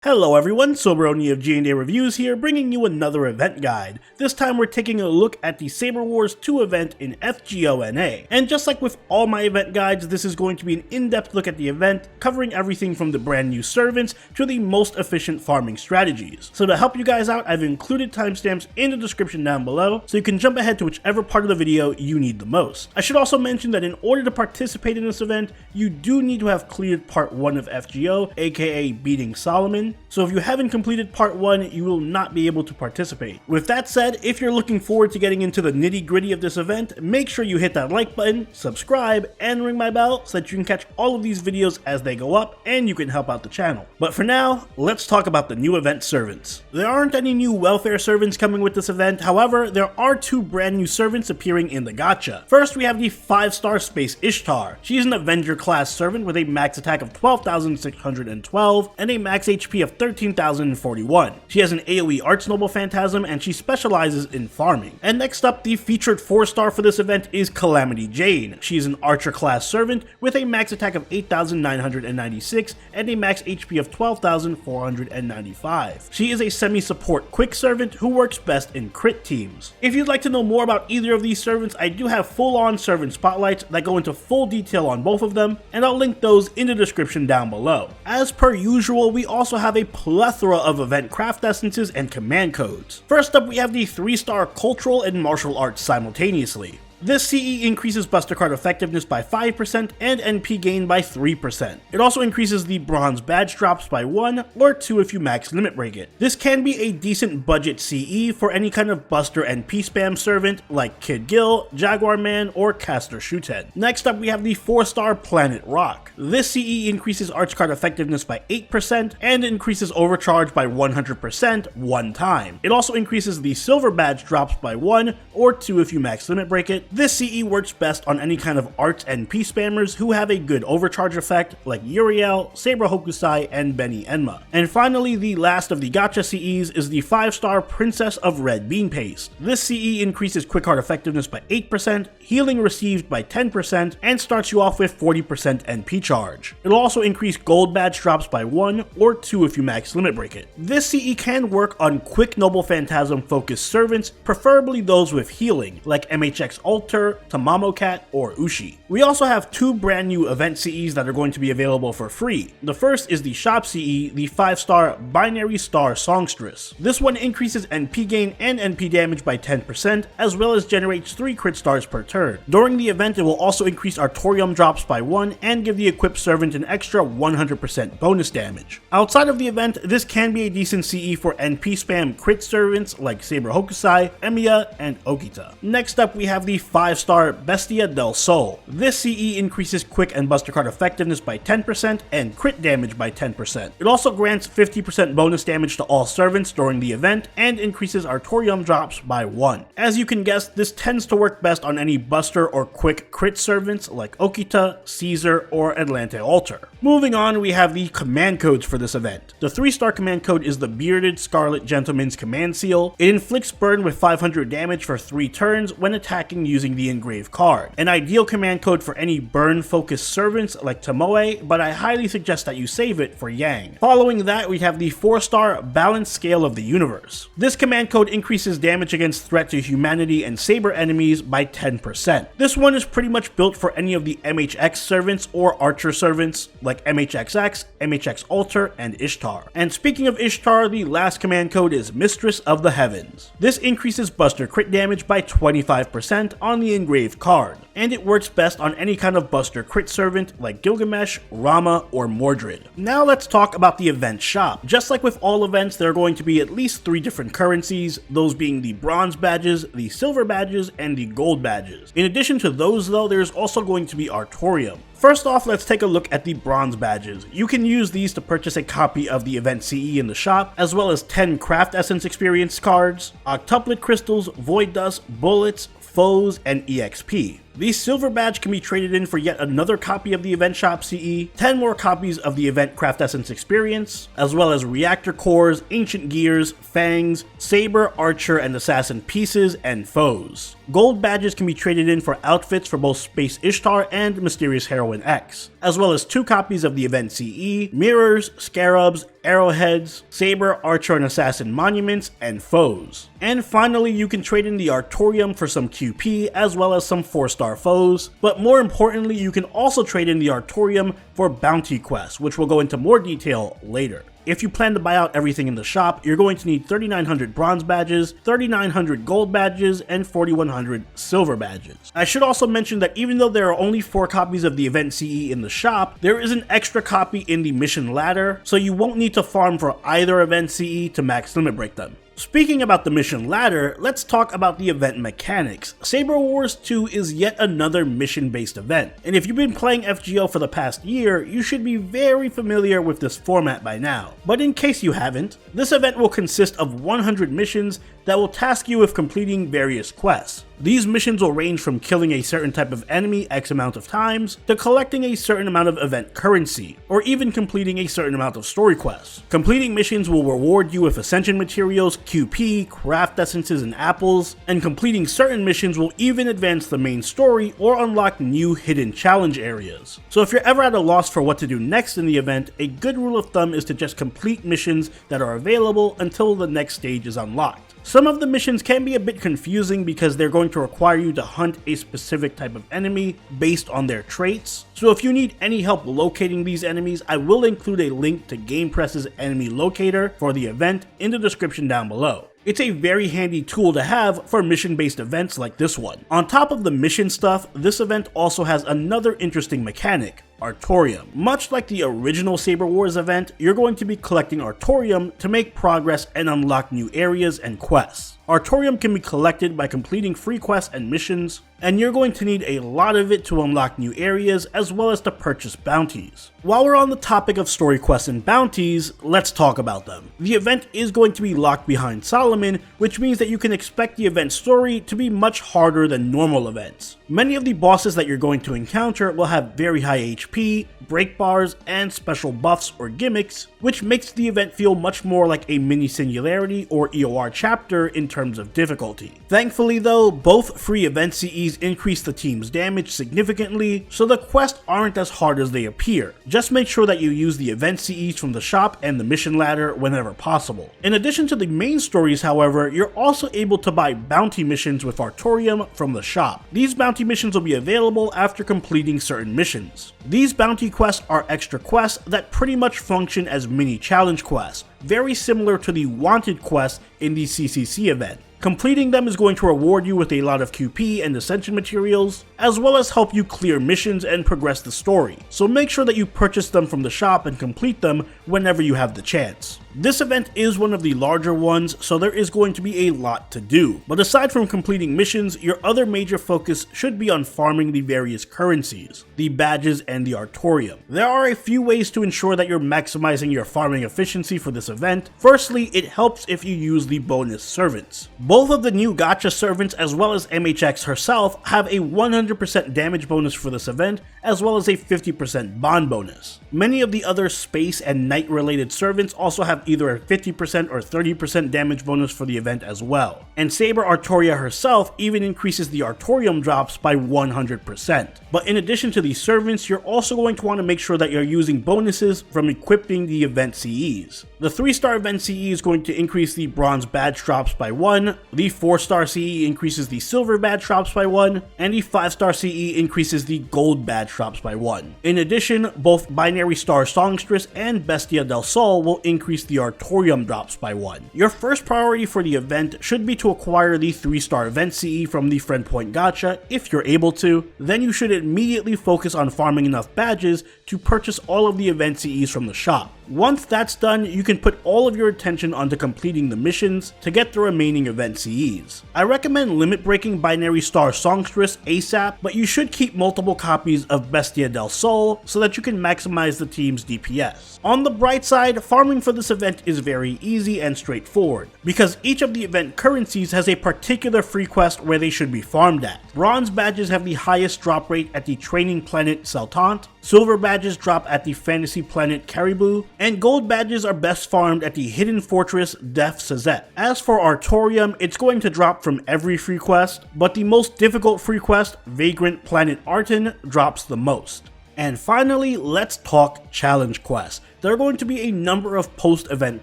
Hello everyone, Soberoni of G&A Reviews here, bringing you another event guide. This time we're taking a look at the Saber Wars 2 event in FGONA. And just like with all my event guides, this is going to be an in-depth look at the event, covering everything from the brand new servants to the most efficient farming strategies. So to help you guys out, I've included timestamps in the description down below, so you can jump ahead to whichever part of the video you need the most. I should also mention that in order to participate in this event, you do need to have cleared part 1 of FGO, aka Beating Solomon. So if you haven't completed part 1, you will not be able to participate. With that said, if you're looking forward to getting into the nitty gritty of this event, make sure you hit that like button, subscribe, and ring my bell so that you can catch all of these videos as they go up and you can help out the channel. But for now, let's talk about the new event servants. There aren't any new welfare servants coming with this event, however, there are 2 brand new servants appearing in the gacha. First, we have the 5-star Space Ishtar. She's an Avenger class servant with a max attack of 12,612 and a max HP of 13,041. She has an AoE Arch Noble Phantasm and she specializes in farming. And next up, the featured 4-star for this event is Calamity Jane. She is an Archer class servant with a max attack of 8,996 and a max HP of 12,495. She is a semi-support quick servant who works best in crit teams. If you'd like to know more about either of these servants, I do have full-on servant spotlights that go into full detail on both of them, and I'll link those in the description down below. As per usual, we also have a plethora of event craft essences and command codes. First up, we have the 3-star Cultural and Martial Arts simultaneously. This CE increases Buster Card effectiveness by 5% and NP gain by 3%. It also increases the bronze badge drops by 1 or 2 if you max limit break it. This can be a decent budget CE for any kind of Buster NP spam servant like Kid Gil, Jaguar Man, or Caster Shoothead. Next up, we have the 4-star Planet Rock. This CE increases Arch Card effectiveness by 8% and increases Overcharge by 100% one time. It also increases the silver badge drops by 1 or 2 if you max limit break it. This CE works best on any kind of Arts NP spammers who have a good overcharge effect like Uriel, Saber Hokusai, and Benny Enma. And finally, the last of the gacha CEs is the 5-star Princess of Red Bean Paste. This CE increases quick heart effectiveness by 8%, healing received by 10%, and starts you off with 40% NP charge. It'll also increase gold badge drops by 1 or 2 if you max limit break it. This CE can work on quick Noble Phantasm focused servants, preferably those with healing, like MHX Ultra, Tamamo Cat, or Ushi. We also have 2 brand new event CEs that are going to be available for free. The first is the Shop CE, the 5-star Binary Star Songstress. This one increases NP gain and NP damage by 10%, as well as generates 3 crit stars per turn. During the event, it will also increase Artorium drops by 1 and give the equipped servant an extra 100% bonus damage. Outside of the event, this can be a decent CE for NP spam crit servants like Saber Hokusai, Emiya, and Okita. Next up, we have the 5-star Bestia del Sol. This CE increases quick and Buster Card effectiveness by 10% and crit damage by 10%. It also grants 50% bonus damage to all servants during the event and increases Artorium drops by 1. As you can guess, this tends to work best on any Buster or quick crit servants like Okita, Caesar, or Atlante Alter. Moving on, we have the command codes for this event. The 3-star command code is the Bearded Scarlet Gentleman's Command Seal. It inflicts burn with 500 damage for 3 turns when attacking using the engraved card. An ideal command code for any burn focused servants like Tomoe, but I highly suggest that you save it for Yang. Following that, we have the 4-star Balanced Scale of the Universe. This command code increases damage against threat to humanity and Saber enemies by 10%. This one is pretty much built for any of the MHX servants or Archer servants like MHXX, MHX Alter, and Ishtar. And speaking of Ishtar, the last command code is Mistress of the Heavens. This increases Buster crit damage by 25% on the engraved card, and it works best on any kind of Buster crit servant like Gilgamesh, Rama, or Mordred. Now let's talk about the event shop. Just like with all events, there are going to be at least 3 different currencies, those being the bronze badges, the silver badges, and the gold badges. In addition to those though, there's also going to be Artorium. First off, let's take a look at the bronze badges. You can use these to purchase a copy of the event CE in the shop, as well as 10 craft essence experience cards, octuplet crystals, void dust, bullets, foes, and EXP. The silver badge can be traded in for yet another copy of the Event Shop CE, 10 more copies of the Event Craft Essence Experience, as well as reactor cores, ancient gears, fangs, saber, archer, and assassin pieces and foes. Gold badges can be traded in for outfits for both Space Ishtar and Mysterious Heroine X, as well as 2 copies of the Event CE, mirrors, scarabs, arrowheads, saber, archer, and assassin monuments, and foes. And finally, you can trade in the Artorium for some QP as well as some 4-star foes, but more importantly, you can also trade in the Artorium for bounty quests, which we'll go into more detail later. If you plan to buy out everything in the shop, you're going to need 3,900 bronze badges, 3,900 gold badges, and 4,100 silver badges. I should also mention that even though there are only 4 copies of the Event CE in the shop, there is an extra copy in the mission ladder, so you won't need to farm for either Event CE to max limit break them. Speaking about the mission ladder, let's talk about the event mechanics. Saber Wars 2 is yet another mission-based event, and if you've been playing FGO for the past year, you should be very familiar with this format by now. But in case you haven't, this event will consist of 100 missions that will task you with completing various quests. These missions will range from killing a certain type of enemy X amount of times, to collecting a certain amount of event currency, or even completing a certain amount of story quests. Completing missions will reward you with ascension materials, QP, craft essences, and apples, and completing certain missions will even advance the main story or unlock new hidden challenge areas. So if you're ever at a loss for what to do next in the event, a good rule of thumb is to just complete missions that are available until the next stage is unlocked. Some of the missions can be a bit confusing because they're going to require you to hunt a specific type of enemy based on their traits. So if you need any help locating these enemies, I will include a link to GamePress's enemy locator for the event in the description down below. It's a very handy tool to have for mission-based events like this one. On top of the mission stuff, this event also has another interesting mechanic: Artorium. Much like the original Saber Wars event, you're going to be collecting Artorium to make progress and unlock new areas and quests. Artorium can be collected by completing free quests and missions, and you're going to need a lot of it to unlock new areas as well as to purchase bounties. While we're on the topic of story quests and bounties, let's talk about them. The event is going to be locked behind Solomon, which means that you can expect the event story to be much harder than normal events. Many of the bosses that you're going to encounter will have very high HP, break bars, and special buffs or gimmicks, which makes the event feel much more like a mini Singularity or EOR chapter in terms of difficulty. Thankfully though, both free event CEs increase the team's damage significantly, so the quests aren't as hard as they appear. Just make sure that you use the event CEs from the shop and the mission ladder whenever possible. In addition to the main stories, however, you're also able to buy bounty missions with Artorium from the shop. These bounty missions will be available after completing certain missions. These bounty quests are extra quests that pretty much function as mini challenge quests, very similar to the wanted quests in the CCC event. Completing them is going to reward you with a lot of QP and ascension materials, as well as help you clear missions and progress the story, so make sure that you purchase them from the shop and complete them whenever you have the chance. This event is one of the larger ones, so there is going to be a lot to do, but aside from completing missions, your other major focus should be on farming the various currencies, the badges, and the Artorium. There are a few ways to ensure that you're maximizing your farming efficiency for this event. Firstly, it helps if you use the bonus servants. Both of the new gacha servants as well as MHX herself have a 100% damage bonus for this event, as well as a 50% bond bonus. Many of the other space and night related servants also have either a 50% or 30% damage bonus for the event as well. And Saber Artoria herself even increases the Artorium drops by 100%. But in addition to these servants, you're also going to want to make sure that you're using bonuses from equipping the event CEs. The 3-star event CE is going to increase the bronze badge drops by 1, the 4-star CE increases the silver badge drops by 1, and the 5-star CE increases the gold badge drops by 1. In addition, both Binary Star Songstress and Bestia del Sol will increase the Artorium drops by 1. Your first priority for the event should be to acquire the 3-star event CE from the Friend Point Gacha if you're able to. Then you should immediately focus on farming enough badges to purchase all of the event CEs from the shop. Once that's done, you can put all of your attention onto completing the missions to get the remaining event CEs. I recommend limit breaking Binary Star Songstress ASAP, but you should keep multiple copies of of Bestia del Sol so that you can maximize the team's DPS. On the bright side, farming for this event is very easy and straightforward, because each of the event currencies has a particular free quest where they should be farmed at. Bronze badges have the highest drop rate at the training planet Seltant, silver badges drop at the fantasy planet Caribou, and gold badges are best farmed at the hidden fortress Def Sazet. As for Artorium, it's going to drop from every free quest, but the most difficult free quest, Vagrant Planet Arton, drops the most. And finally, let's talk challenge quests. There are going to be a number of post-event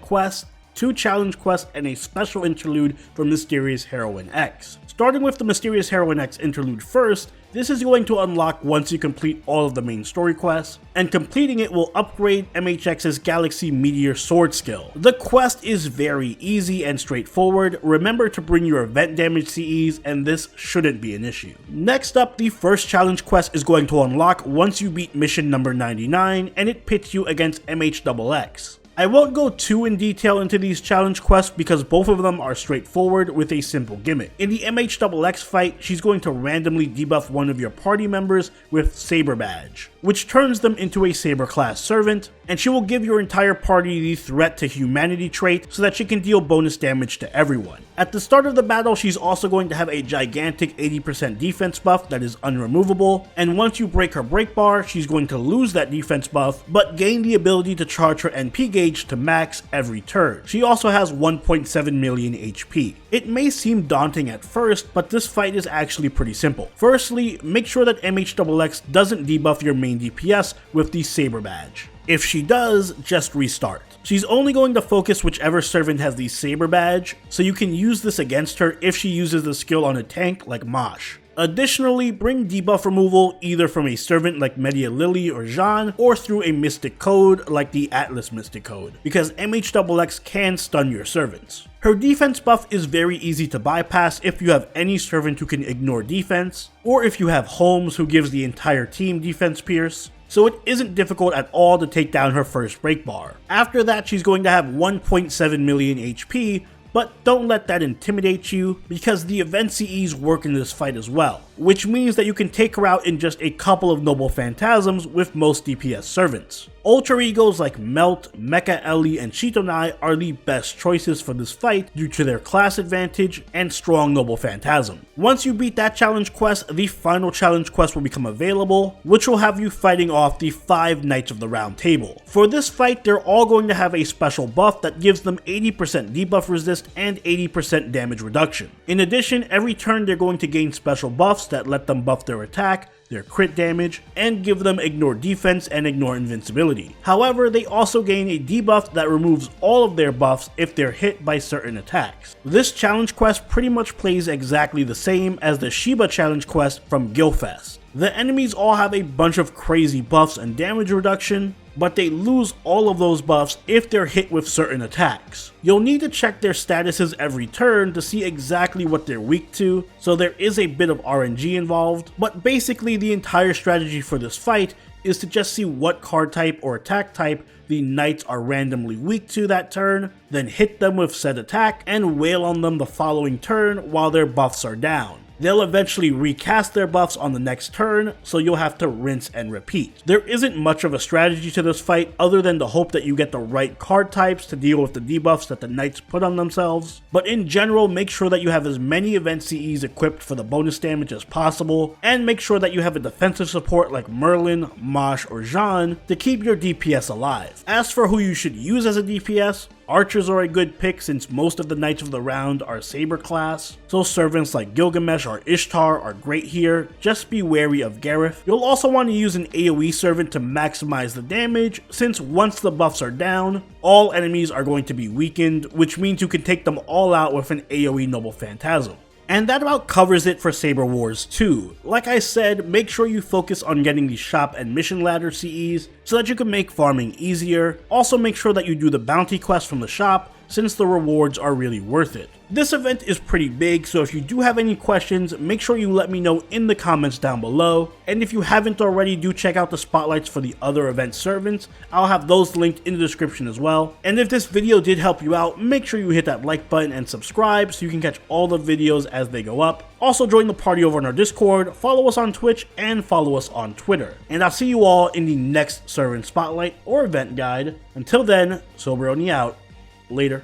quests, 2 challenge quests, and a special interlude from Mysterious Heroine X. Starting with the Mysterious Heroine X interlude first, this is going to unlock once you complete all of the main story quests, and completing it will upgrade MHX's Galaxy Meteor Sword skill. The quest is very easy and straightforward. Remember to bring your event damage CEs, and this shouldn't be an issue. Next up, the first challenge quest is going to unlock once you beat mission number 99, and it pits you against MHXX. I won't go too in detail into these challenge quests because both of them are straightforward with a simple gimmick. In the MHXX fight, she's going to randomly debuff one of your party members with Saber Badge, which turns them into a Saber class servant, and she will give your entire party the Threat to Humanity trait so that she can deal bonus damage to everyone. At the start of the battle, she's also going to have a gigantic 80% defense buff that is unremovable, and once you break her break bar, she's going to lose that defense buff, but gain the ability to charge her NP gauge to max every turn. She also has 1.7 million HP. It may seem daunting at first, but this fight is actually pretty simple. Firstly, make sure that MHXX doesn't debuff your main DPS with the Saber Badge. If she does, just restart. She's only going to focus whichever servant has the Saber Badge, so you can use this against her if she uses the skill on a tank like Mosh. Additionally, bring debuff removal either from a servant like Media Lily or Jean, or through a Mystic Code like the Atlas Mystic Code, because MHXX can stun your servants. Her defense buff is very easy to bypass if you have any servant who can ignore defense, or if you have Holmes who gives the entire team defense pierce, so it isn't difficult at all to take down her first break bar. After that, she's going to have 1.7 million HP, but don't let that intimidate you because the event CEs work in this fight as well, which means that you can take her out in just a couple of Noble Phantasms with most DPS servants. Ultra Egos like Melt, Mecha Ellie, and Shitonai are the best choices for this fight due to their class advantage and strong Noble Phantasm. Once you beat that challenge quest, the final challenge quest will become available, which will have you fighting off the 5 Knights of the Round Table. For this fight, they're all going to have a special buff that gives them 80% debuff resist and 80% damage reduction. In addition, every turn they're going to gain special buffs that let them buff their attack, their crit damage, and give them ignore defense and ignore invincibility. However, they also gain a debuff that removes all of their buffs if they're hit by certain attacks. This challenge quest pretty much plays exactly the same as the Shiba challenge quest from Gilfest. The enemies all have a bunch of crazy buffs and damage reduction, but they lose all of those buffs if they're hit with certain attacks. You'll need to check their statuses every turn to see exactly what they're weak to, so there is a bit of RNG involved, but basically the entire strategy for this fight is to just see what card type or attack type the Knights are randomly weak to that turn, then hit them with said attack and wail on them the following turn while their buffs are down. They'll eventually recast their buffs on the next turn, so you'll have to rinse and repeat. There isn't much of a strategy to this fight other than to hope that you get the right card types to deal with the debuffs that the Knights put on themselves, but in general, make sure that you have as many event CEs equipped for the bonus damage as possible, and make sure that you have a defensive support like Merlin, Mosh, or Jean to keep your DPS alive. As for who you should use as a DPS, archers are a good pick since most of the Knights of the Round are Saber class, so servants like Gilgamesh or Ishtar are great here, just be wary of Gareth. You'll also want to use an AoE servant to maximize the damage, since once the buffs are down, all enemies are going to be weakened, which means you can take them all out with an AoE Noble Phantasm. And that about covers it for Saber Wars 2. Like I said, make sure you focus on getting the shop and mission ladder CEs so that you can make farming easier. Also make sure that you do the bounty quest from the shop since the rewards are really worth it. This event is pretty big, so if you do have any questions, make sure you let me know in the comments down below. And if you haven't already, do check out the spotlights for the other event servants. I'll have those linked in the description as well. And if this video did help you out, make sure you hit that like button and subscribe so you can catch all the videos as they go up. Also join the party over on our Discord, follow us on Twitch, and follow us on Twitter. And I'll see you all in the next servant spotlight or event guide. Until then, Soberoni out. Later.